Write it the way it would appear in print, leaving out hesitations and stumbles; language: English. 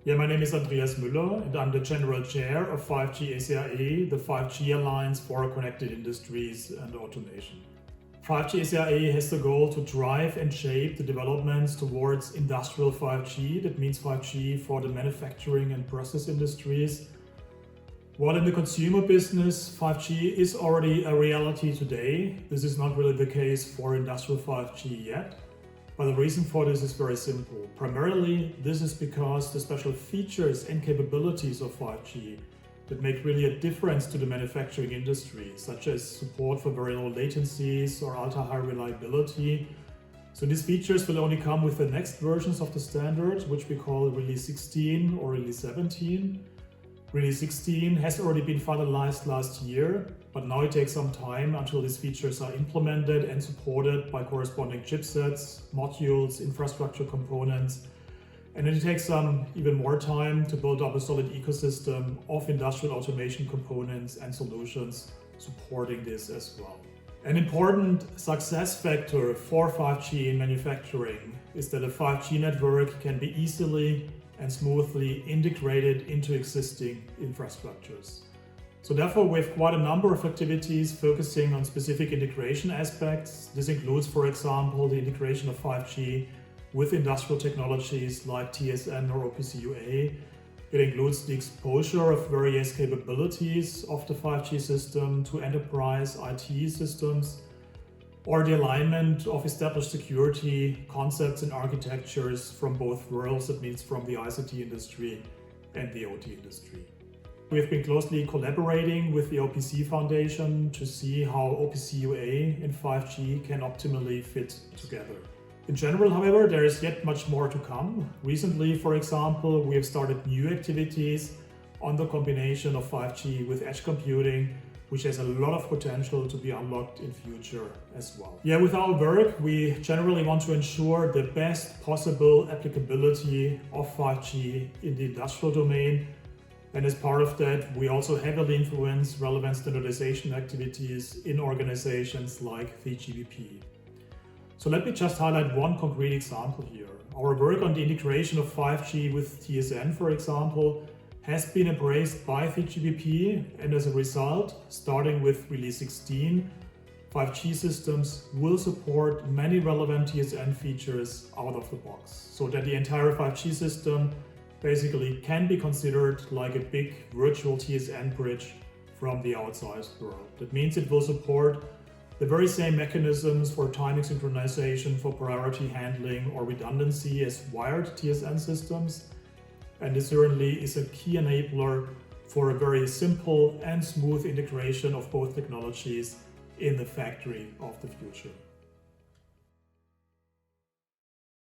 Yeah, my name is Andreas Müller and I'm the General Chair of 5G-ACIA, the 5G Alliance for Connected Industries and Automation. 5G-ACIA has the goal to drive and shape the developments towards industrial 5G. That means 5G for the manufacturing and process industries. While in the consumer business, 5G is already a reality today. This is not really the case for industrial 5G yet. But the reason for this is very simple. Primarily, this is because the special features and capabilities of 5G that make really a difference to the manufacturing industry, such as support for very low latencies or ultra-high reliability. So these features will only come with the next versions of the standard, which we call Release 16 or Release 17. Release 16 has already been finalized last year, but now it takes some time until these features are implemented and supported by corresponding chipsets, modules, infrastructure components. And then it takes even more time to build up a solid ecosystem of industrial automation components and solutions supporting this as well. An important success factor for 5G in manufacturing is that a 5G network can be easily and smoothly integrated into existing infrastructures. So therefore, we have quite a number of activities focusing on specific integration aspects. This includes, for example, the integration of 5G with industrial technologies like TSN or OPC UA. It includes the exposure of various capabilities of the 5G system to enterprise IT systems, or the alignment of established security concepts and architectures from both worlds, that means from the ICT industry and the OT industry. We have been closely collaborating with the OPC Foundation to see how OPC UA and 5G can optimally fit together. In general, however, there is yet much more to come. Recently, for example, we have started new activities on the combination of 5G with edge computing, which has a lot of potential to be unlocked in future as well. Yeah, with our work, we generally want to ensure the best possible applicability of 5G in the industrial domain. And as part of that, we also heavily influence relevant standardization activities in organizations like the GBP. So let me just highlight one concrete example here. Our work on the integration of 5G with TSN, for example, has been embraced by the GBP, and as a result, starting with Release 16, 5G systems will support many relevant TSN features out of the box, so that the entire 5G system basically can be considered like a big virtual TSN bridge from the outside world. That means it will support the very same mechanisms for timing synchronization, for priority handling or redundancy as wired TSN systems. And this certainly is a key enabler for a very simple and smooth integration of both technologies in the factory of the future.